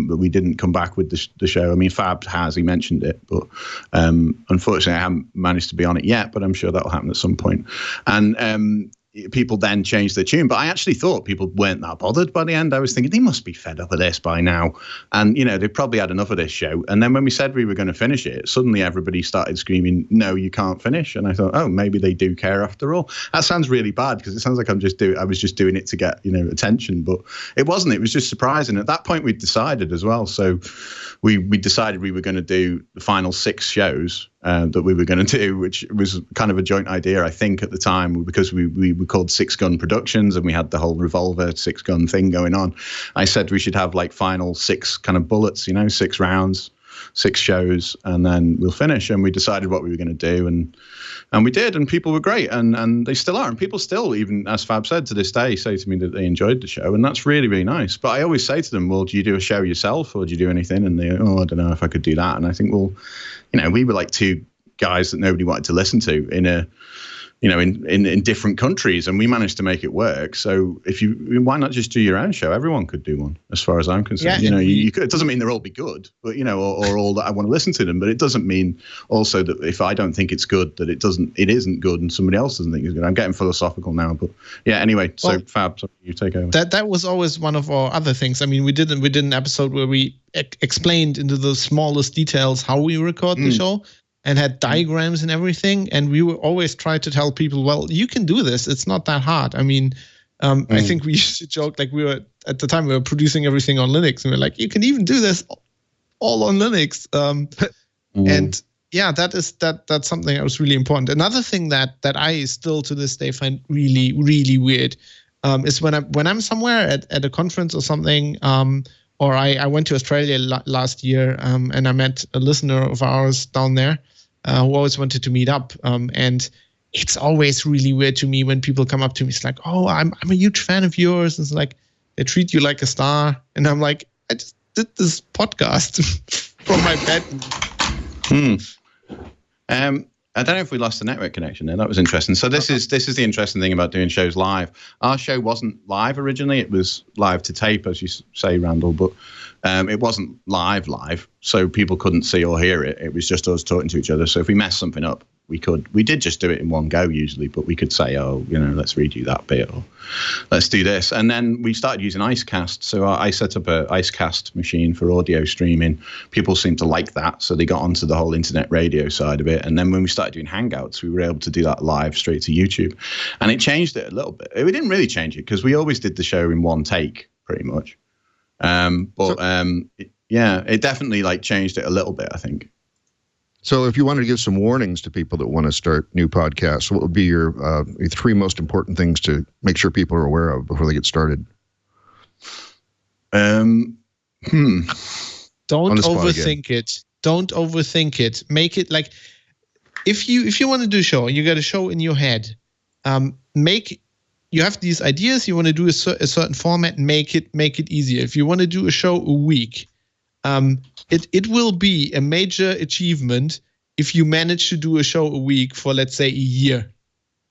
But we didn't come back with the show. I mean, Fab he mentioned it, but unfortunately I haven't managed to be on it yet, but I'm sure that'll happen at some point. And people then changed their tune, but I actually thought people weren't that bothered by the end. I was thinking they must be fed up of this by now, and you know they probably had enough of this show. And then when we said we were going to finish it, suddenly everybody started screaming, "No, you can't finish!" And I thought, oh, maybe they do care after all. That sounds really bad because it sounds like I was just doing it to get attention, but it wasn't. It was just surprising. At that point, we'd decided as well. So we decided we were going to do the final 6 shows. That we were going to do, which was kind of a joint idea, I think, at the time, because we were called 6 Gun Productions and we had the whole revolver 6 gun thing going on. I said we should have like final 6 kind of bullets, 6 rounds, 6 shows, and then we'll finish. And we decided what we were going to do, and we did, and people were great, and they still are, and people still, even as Fab said, to this day, say to me that they enjoyed the show, and that's really, really nice. But I always say to them, well, do you do a show yourself, or do you do anything? And they, I don't know if I could do that. And I think, well, we were like 2 guys that nobody wanted to listen to in different countries, and we managed to make it work. So why not just do your own show? Everyone could do one, as far as I'm concerned. Yeah, you could. It doesn't mean they'll all be good, but or all that I want to listen to them. But it doesn't mean also that if I don't think it's good, that it isn't good, and somebody else doesn't think it's good. I'm getting philosophical now, but yeah. Anyway, so Fab, you take over. That was always one of our other things. I mean, we did an episode where we explained into the smallest details how we record the show. And had diagrams and everything. And we would always try to tell people, well, you can do this. It's not that hard. I mean, I think we used to joke, like at the time we were producing everything on Linux. And we're like, you can even do this all on Linux. And yeah, that's something that was really important. Another thing that I still to this day find really, really weird is when I'm somewhere at a conference or something, or I went to Australia last year and I met a listener of ours down there who always wanted to meet up. And it's always really weird to me when people come up to me. It's like, oh, I'm a huge fan of yours. It's like they treat you like a star. And I'm like, I just did this podcast from my bed. I don't know if we lost the network connection there. That was interesting. So this is the interesting thing about doing shows live. Our show wasn't live originally. It was live to tape, as you say, Randall, but it wasn't live, so people couldn't see or hear it. It was just us talking to each other. So if we messed something up, we did just do it in one go usually, but we could say, oh, let's redo that bit, or let's do this. And then we started using Icecast. So I set up a Icecast machine for audio streaming. People seemed to like that, so they got onto the whole internet radio side of it. And then when we started doing Hangouts, we were able to do that live straight to YouTube. And it changed it a little bit. We didn't really change it because we always did the show in one take, pretty much. It definitely changed it a little bit, I think. So if you wanted to give some warnings to people that want to start new podcasts, what would be your 3 most important things to make sure people are aware of before they get started? Don't overthink it. Don't overthink it. Make it like, if you want to do a show, you got a show in your head. You have these ideas. You want to do a certain format. Make it easier. If you want to do a show a week, it will be a major achievement if you manage to do a show a week for, let's say, a year.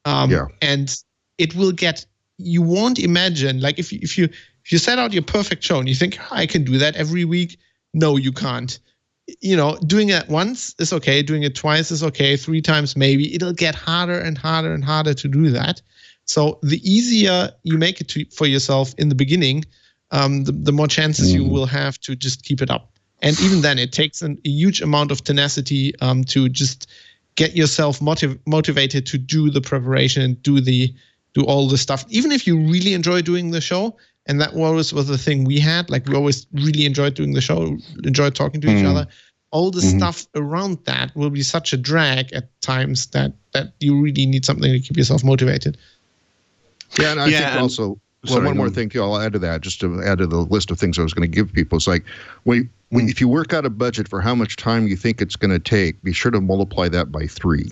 And it will get. You won't imagine, like, if you set out your perfect show and you think, I can do that every week. No, you can't. Doing it once is okay. Doing it twice is okay. 3 times maybe. It'll get harder and harder and harder to do that. So the easier you make it for yourself in the beginning, the more chances you will have to just keep it up. And even then, it takes a huge amount of tenacity to just get yourself motivated to do the preparation and do all the stuff. Even if you really enjoy doing the show, and that always was the thing we had. Like, we always really enjoyed doing the show, enjoyed talking to each other. All the stuff around that will be such a drag at times that you really need something to keep yourself motivated. Yeah, and I think also, one more thing too, I'll add to that, just to add to the list of things I was going to give people. It's like, if you work out a budget for how much time you think it's going to take, be sure to multiply that by 3,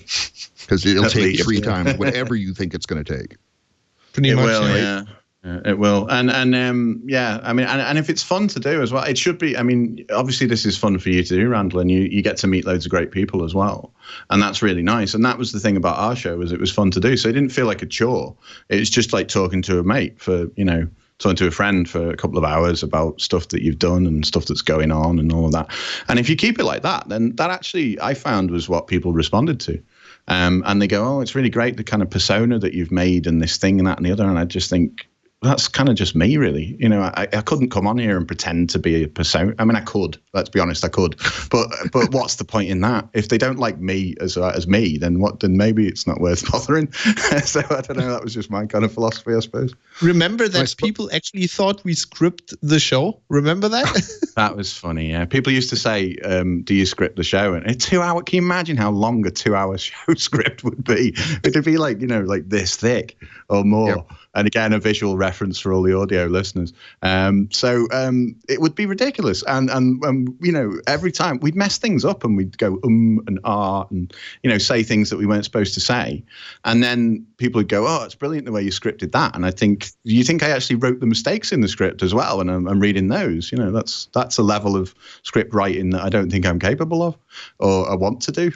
because it'll take 3 times whatever you think it's going to take. Pretty much, will, yeah. It will, and I mean, and if it's fun to do as well, it should be. I mean, obviously this is fun for you to do, Randall, and you get to meet loads of great people as well, and that's really nice. And that was the thing about our show, was it was fun to do, so it didn't feel like a chore. It's just like talking to a mate talking to a friend for a couple of hours about stuff that you've done and stuff that's going on and all of that. And if you keep it like that, then that actually, I found, was what people responded to. And they go, oh, it's really great, the kind of persona that you've made and this thing and that and the other. And I just think, that's kind of just me, really. I couldn't come on here and pretend to be a persona. I mean, I could. Let's be honest, I could. But what's the point in that? If they don't like me as me, then what? Then maybe it's not worth bothering. So I don't know. That was just my kind of philosophy, I suppose. Remember that people actually thought we script the show. Remember that? That was funny. Yeah, people used to say, "Do you script the show?" And a 2-hour. Can you imagine how long a 2-hour show script would be? It'd be like like this thick or more. Yep. And again, a visual reference for all the audio listeners. So it would be ridiculous. And every time we'd mess things up and we'd go and ah and, say things that we weren't supposed to say. And then people would go, oh, it's brilliant the way you scripted that. And I think, do you think I actually wrote the mistakes in the script as well? And I'm reading those. That's a level of script writing that I don't think I'm capable of or I want to do.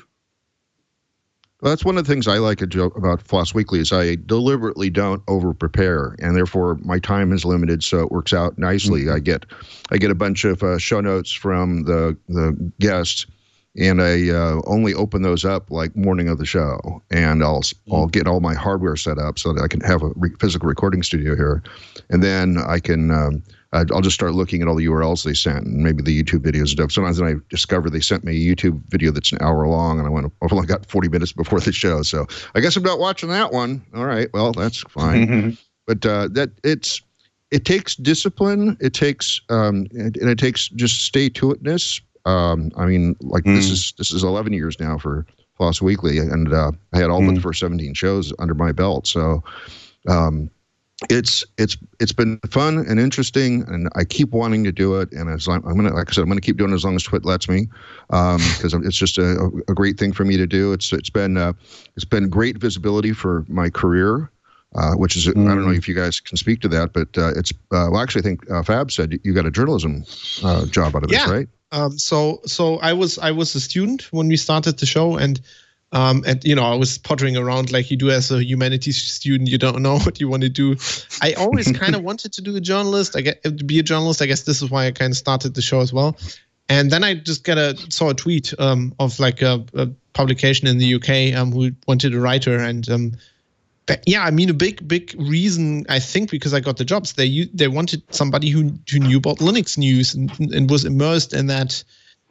Well, that's one of the things I like about Floss Weekly is I deliberately don't over-prepare, and therefore my time is limited, so it works out nicely. I get a bunch of show notes from the guests, and I only open those up like morning of the show, and I'll get all my hardware set up so that I can have a physical recording studio here, and then I can I'll just start looking at all the URLs they sent and maybe the YouTube videos and stuff. Sometimes I discover they sent me a YouTube video that's an hour long, and I've only got 40 minutes before the show, so I guess I'm not watching that one. All right, well, that's fine. But it takes discipline. It takes and it takes just stay-to-itness. I mean, like this is 11 years now for Floss Weekly, and I had all but the first 17 shows under my belt, so. It's been fun and interesting, and I keep wanting to do it. And I'm gonna keep doing it as long as Twit lets me, because it's just a great thing for me to do. It's been great visibility for my career, which is I don't know if you guys can speak to that, but it's actually I think Fab said you got a journalism job out of this, right? So I was a student when we started the show, and I was pottering around like you do as a humanities student. You don't know what you want to do. I always kind of wanted to be a journalist. I guess this is why I kind of started the show as well. And then I just saw a tweet of like a publication in the UK who wanted a writer, and a big reason, I think, because I got the jobs. They wanted somebody who knew about Linux news and was immersed in that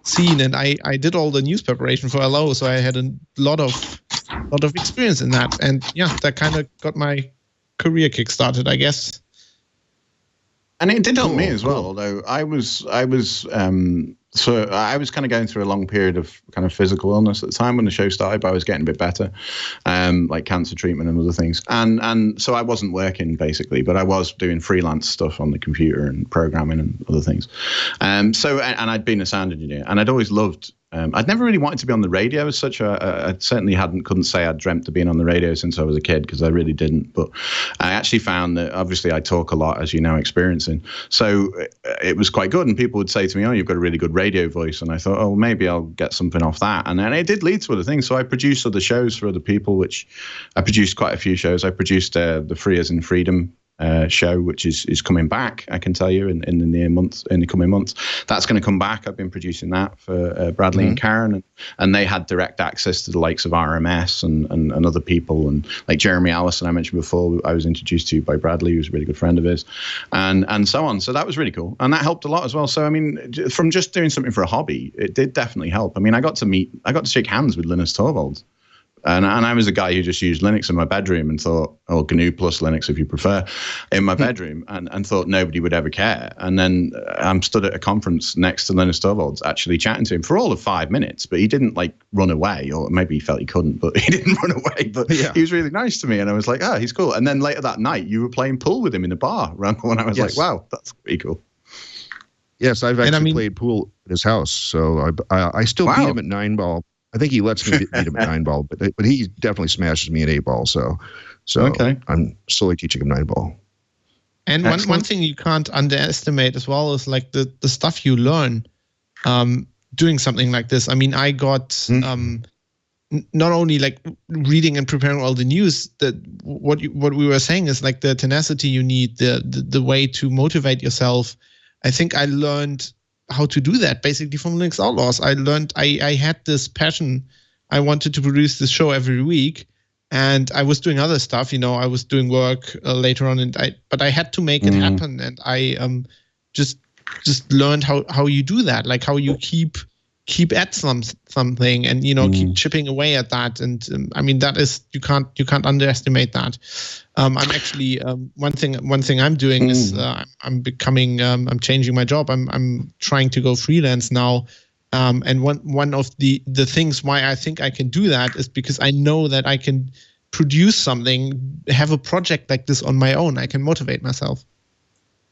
scene, and I did all the news preparation for LO, so I had a lot of experience in that, and that kind of got my career kick-started, I guess. And it did help me as well, although I was kind of going through a long period of kind of physical illness at the time when the show started, but I was getting a bit better, like cancer treatment and other things. And so I wasn't working basically, but I was doing freelance stuff on the computer and programming and other things. And I'd been a sound engineer, and I'd always loved I'd never really wanted to be on the radio as such. I certainly couldn't say I'd dreamt of being on the radio since I was a kid, because I really didn't. But I actually found that obviously I talk a lot, as you know, experiencing. So it was quite good. And people would say to me, "Oh, you've got a really good radio voice." And I thought, oh, maybe I'll get something off that. And then it did lead to other things. So I produced other shows for other people, which I produced quite a few shows. I produced the Free as in Freedom show, which is coming back, I can tell you, in the coming months. That's going to come back. I've been producing that for Bradley and Karen, and they had direct access to the likes of RMS and other people, and like Jeremy Allison I mentioned before, I was introduced to by Bradley, who's a really good friend of his, and so on. So that was really cool, and that helped a lot as well. So I mean, from just doing something for a hobby, it did definitely help. I mean, I got to shake hands with Linus Torvalds. And I was a guy who just used Linux in my bedroom and thought, or GNU plus Linux if you prefer, in my bedroom, and thought nobody would ever care. And then I'm stood at a conference next to Linus Torvalds, actually chatting to him for all of 5 minutes, but he didn't like run away, or maybe he felt he couldn't, but he didn't run away. But he was really nice to me, and I was like, oh, he's cool. And then later that night, you were playing pool with him in a bar, Randall, and I was like, wow, that's pretty cool. Yes, I've actually played pool at his house, so I still beat him at 9-ball. I think he lets me beat him at 9-ball, but he definitely smashes me at 8-ball. So okay. I'm slowly teaching him 9-ball. And one thing you can't underestimate as well is like the stuff you learn doing something like this. I mean, I got not only like reading and preparing all the news, that what we were saying is like the tenacity you need, the way to motivate yourself. I think I learned how to do that basically from Linux Outlaws. I learned I had this passion. I wanted to produce this show every week, and I was doing other stuff. You know, I was doing work later on, but I had to make it happen. And I just learned how you do that, like how you keep at something, and keep chipping away at that. And I mean, that is you can't underestimate that. I'm actually one thing I'm doing is I'm changing my job. I'm trying to go freelance now, and one of the things why I think I can do that is because I know that I can produce something, have a project like this on my own. I can motivate myself.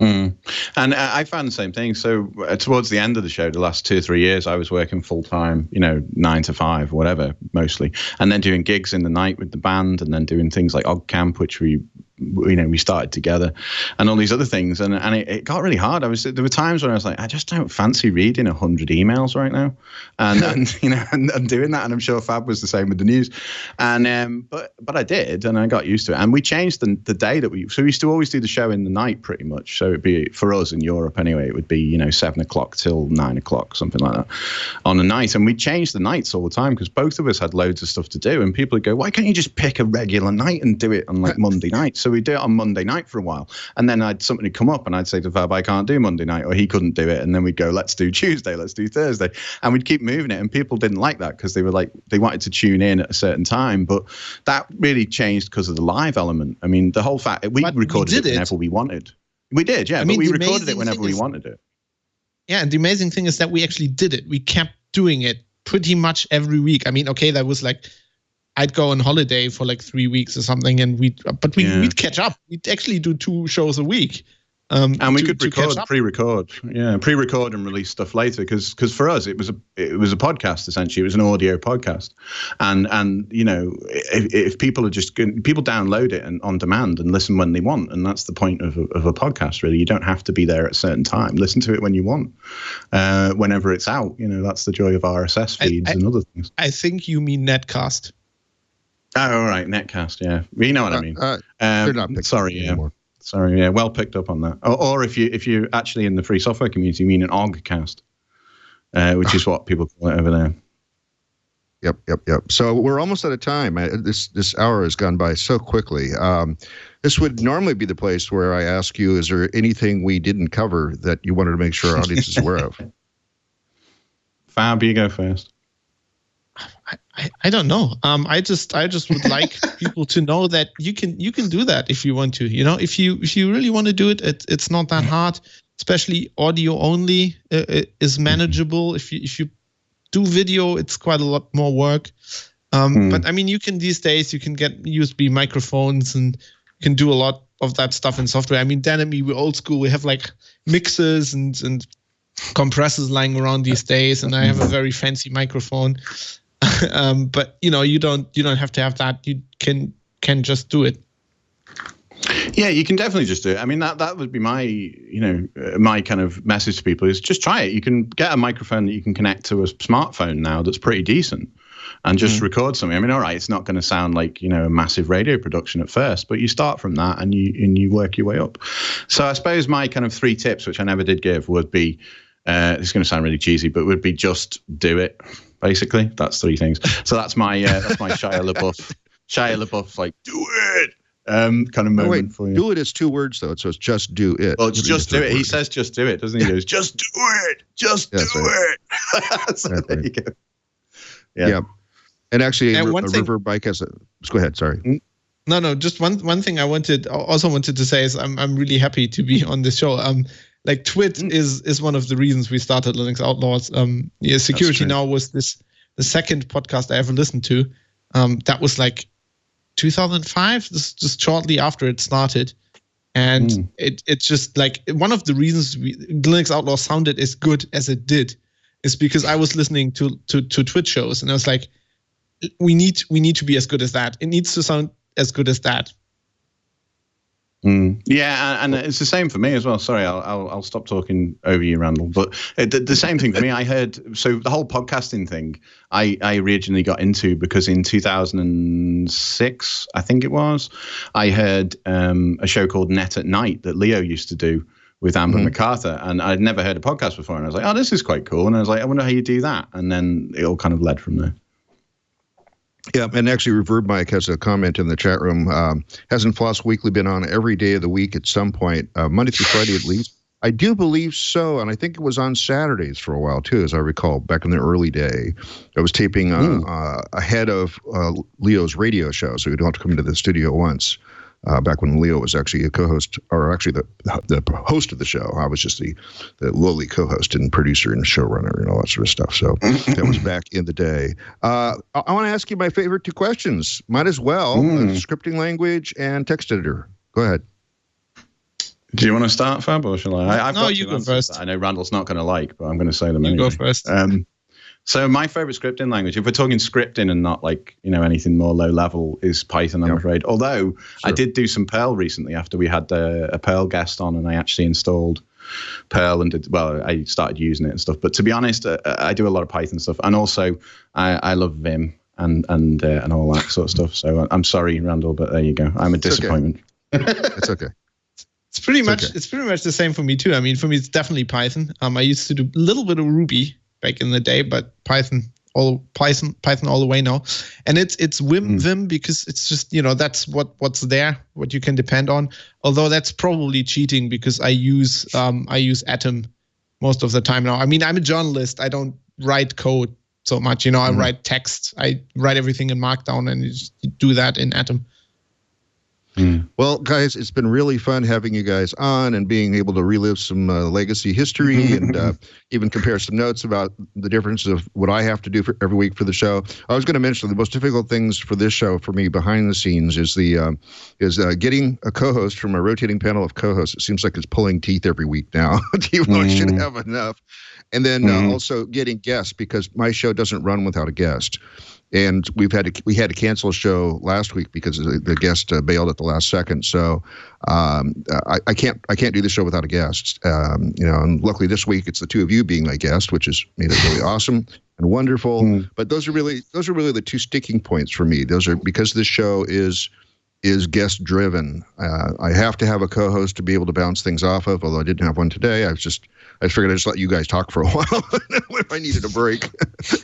And I found the same thing. So towards the end of the show, the last 2 or 3 years, I was working full time, 9 to 5, whatever, mostly, and then doing gigs in the night with the band, and then doing things like Og Camp, which we started together, and all these other things, and it got really hard. There were times when I was like, I just don't fancy reading 100 emails right now, and doing that. And I'm sure Fab was the same with the news, and but I did, and I got used to it. And we changed the day that we used to always do the show in the night, pretty much. So it'd be, for us in Europe anyway, it would be 7 o'clock till 9 o'clock, something like that, on the night. And we changed the nights all the time because both of us had loads of stuff to do, and people would go, why can't you just pick a regular night and do it on like Monday night? So we'd do it on Monday night for a while, and then something would come up, and I'd say to Fab, I can't do Monday night, or he couldn't do it, and then we'd go, let's do Tuesday, let's do Thursday, and we'd keep moving it. And people didn't like that because they were like, they wanted to tune in at a certain time, but that really changed because of the live element. I mean, the whole fact we recorded it whenever we wanted. We did, yeah, but we recorded it whenever we wanted it. Yeah, and the amazing thing is that we actually did it. We kept doing it pretty much every week. I mean, okay, that was like, I'd go on holiday for like 3 weeks or something, and we'd catch up. We'd actually do 2 shows a week. And we could pre-record and release stuff later, because for us it was a podcast essentially. It was an audio podcast, and if people download it and on demand and listen when they want, and that's the point of a podcast really. You don't have to be there at a certain time. Listen to it when you want, whenever it's out. That's the joy of RSS feeds and other things. I think you mean Netcast. Oh, all right, Netcast. Yeah, you know what I mean. They're not sorry, anymore. Sorry, yeah, well picked up on that. Or if you're actually in the free software community, you mean an OGcast, which is what people call it over there. Yep. So we're almost out of time. This hour has gone by so quickly. This would normally be the place where I ask you, is there anything we didn't cover that you wanted to make sure our audience is aware of? Fab, you go first. I don't know. I just would like people to know that you can do that if you want to. If you really want to do it, it's not that hard. Especially audio only is manageable. If you do video, it's quite a lot more work. But I mean, these days you can get USB microphones and you can do a lot of that stuff in software. I mean, Dan and me, we're old school. We have like mixers and compressors lying around these days, and I have a very fancy microphone. But you don't have to have that. You can just do it. Yeah, you can definitely just do it. I mean, that would be my my kind of message to people is just try it. You can get a microphone that you can connect to a smartphone now that's pretty decent, and just record something. I mean, all right, it's not going to sound like a massive radio production at first, but you start from that and you work your way up. So I suppose my kind of 3 tips, which I never did give, would be this is going to sound really cheesy, but would be just do it. Basically, that's 3 things. So that's my Shia LaBeouf like do it. Kind of moment for you. Do it is 2 words though, so it's just do it. Well, it's just do it. He says just do it, doesn't he? He goes, just do it. Just do it. So there you go. Yeah. And actually, a river bike has a. Go ahead. Sorry. No. Just one thing I wanted to say is I'm really happy to be on this show. Like Twit is one of the reasons we started Linux Outlaws. Security Now was the second podcast I ever listened to. That was like 2005, just shortly after it started. And it's just like one of the reasons Linux Outlaws sounded as good as it did is because I was listening to Twitch shows, and I was like, we need to be as good as that. It needs to sound as good as that. Yeah, and it's the same for me as well. Sorry, I'll stop talking over you, Randall. But the same thing for me. I heard so the whole podcasting thing. I originally got into because in 2006, I think it was, I heard a show called Net at Night that Leo used to do with Amber MacArthur, and I'd never heard a podcast before, and I was like, oh, this is quite cool. And I was like, I wonder how you do that, and then it all kind of led from there. Yeah, and actually, Reverb Mike has a comment in the chat room. Hasn't FLOSS Weekly been on every day of the week at some point, Monday through Friday at least? I do believe so, and I think it was on Saturdays for a while too, as I recall, back in the early day. I was taping ahead of Leo's radio show, so we don't have to come into the studio once. Back when Leo was actually a co-host, or actually the host of the show. I was just the lowly co-host and producer and showrunner and all that sort of stuff. So that was back in the day. I want to ask you my favorite 2 questions. Might as well. Scripting language and text editor. Go ahead. Do you want to start, Fab, or shall I? No, you go first. I know Randall's not going to like, but I'm going to say them anyway. You go first. So my favorite scripting language, if we're talking scripting and not like, anything more low level, is Python, I'm afraid. Although I did do some Perl recently after we had a Perl guest on, and I actually installed Perl and I started using it and stuff. But to be honest, I do a lot of Python stuff. And also I love Vim and all that sort of stuff. So I'm sorry, Randall, but there you go. I'm a disappointment. It's okay. It's pretty much the same for me too. I mean, for me, it's definitely Python. I used to do a little bit of Ruby back in the day, but Python all the way now. And it's Vim because it's just, that's what's there, what you can depend on. Although that's probably cheating because I use Atom most of the time now. I mean, I'm a journalist. I don't write code so much, I write text. I write everything in Markdown and just do that in Atom. Well, guys, it's been really fun having you guys on and being able to relive some legacy history and even compare some notes about the difference of what I have to do for every week for the show. I was going to mention the most difficult things for this show for me behind the scenes is getting a co-host from a rotating panel of co-hosts. It seems like it's pulling teeth every week now, even though I should have enough. And then also getting guests, because my show doesn't run without a guest. And we had to cancel a show last week because the guest bailed at the last second. So I can't do the show without a guest. And luckily this week it's the 2 of you being my guest, which has made it really awesome and wonderful. But those are really the 2 sticking points for me. Those are because this show is guest driven. I have to have a co-host to be able to bounce things off of. Although I didn't have one today, I figured I'd just let you guys talk for a while if I needed a break.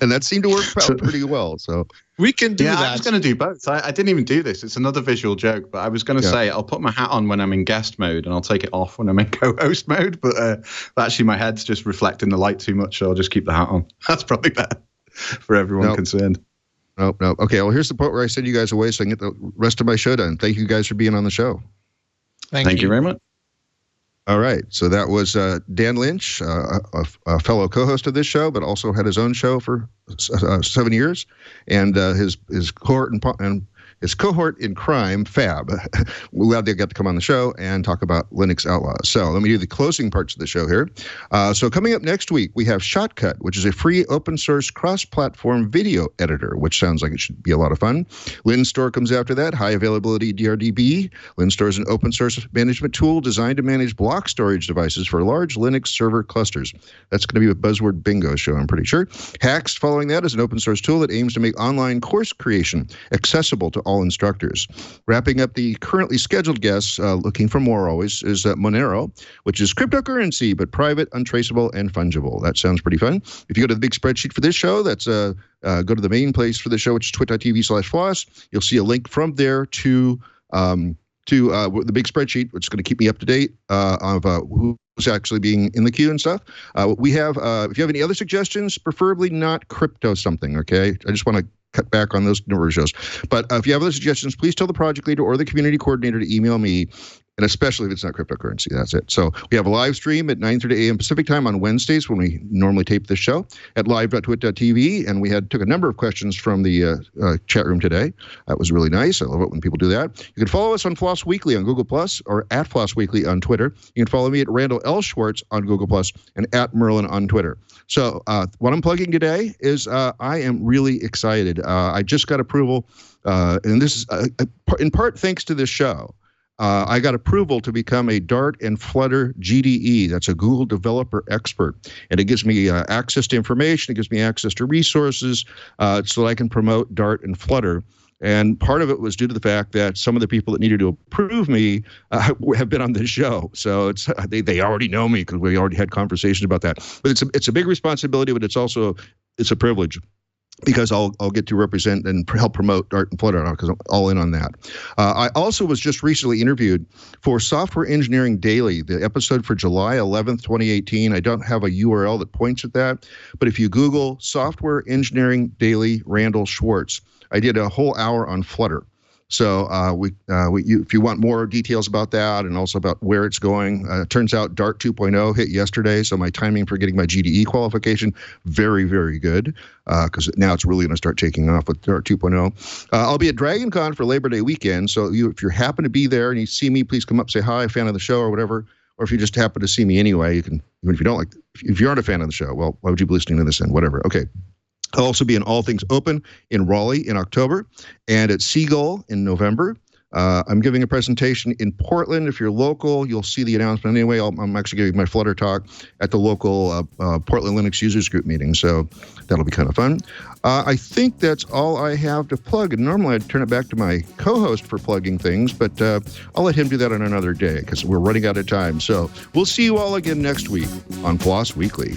And that seemed to work out pretty well. So we can do that. I was going to do both. I didn't even do this. It's another visual joke, but I was going to say I'll put my hat on when I'm in guest mode and I'll take it off when I'm in co-host mode. But actually my head's just reflecting the light too much, so I'll just keep the hat on. That's probably better for everyone concerned. No. Okay, well, here's the point where I send you guys away so I can get the rest of my show done. Thank you guys for being on the show. Thank you very much. All right, so that was Dan Lynch, a fellow co-host of this show, but also had his own show for 7 years, and his cohort and his cohort in crime, Fab. We're glad they got to come on the show and talk about Linux Outlaws. So let me do the closing parts of the show here. So coming up next week, we have Shotcut, which is a free open source cross-platform video editor, which sounds like it should be a lot of fun. LinStore comes after that, high availability DRDB. LinStore is an open source management tool designed to manage block storage devices for large Linux server clusters. That's going to be a buzzword bingo show, I'm pretty sure. Hacks, following that, is an open source tool that aims to make online course creation accessible to all instructors. Wrapping up the currently scheduled guests, looking for more always, is Monero, which is cryptocurrency, but private, untraceable, and fungible. That sounds pretty fun. If you go to the big spreadsheet for this show, that's go to the main place for the show, which is twit.tv/floss. You'll see a link from there to the big spreadsheet, which is going to keep me up to date of who's actually being in the queue and stuff. We have, if you have any other suggestions, preferably not crypto something, okay? I just want to cut back on those number of shows. But if you have other suggestions, please tell the project leader or the community coordinator to email me, and especially if it's not cryptocurrency. That's it. So we have a live stream at 9:30 a.m. Pacific time on Wednesdays when we normally tape this show at live.twit.tv, and we took a number of questions from the chat room today. That was really nice. I love it when people do that. You can follow us on Floss Weekly on Google+, or at Floss Weekly on Twitter. You can follow me at Randall L. Schwartz on Google+, and at Merlin on Twitter. So what I'm plugging today is I am really excited. I just got approval, and this is in part thanks to this show. I got approval to become a Dart and Flutter GDE. That's a Google Developer Expert. And it gives me access to information. It gives me access to resources so that I can promote Dart and Flutter. And part of it was due to the fact that some of the people that needed to approve me have been on this show. So it's they already know me because we already had conversations about that. But it's a big responsibility, but it's a privilege, because I'll get to represent and help promote Dart and Flutter because I'm all in on that. I also was just recently interviewed for Software Engineering Daily, the episode for July 11th, 2018. I don't have a URL that points at that, but if you Google Software Engineering Daily Randall Schwartz, I did a whole hour on Flutter. So if you want more details about that and also about where it's going, turns out Dart 2.0 hit yesterday, so my timing for getting my GDE qualification, very, very good, because now it's really going to start taking off with Dart 2.0. I'll be at DragonCon for Labor Day weekend, so if you happen to be there and you see me, please come up, say hi, fan of the show or whatever. Or if you just happen to see me anyway, you can, even if you don't like, if you aren't a fan of the show, well, why would you be listening to this then? Whatever. Okay. I'll also be in All Things Open in Raleigh in October and at Seagull in November. I'm giving a presentation in Portland. If you're local, you'll see the announcement anyway. I'm actually giving my Flutter talk at the local Portland Linux Users Group meeting, so that'll be kind of fun. I think that's all I have to plug, and normally I'd turn it back to my co-host for plugging things, but I'll let him do that on another day because we're running out of time. So we'll see you all again next week on Floss Weekly.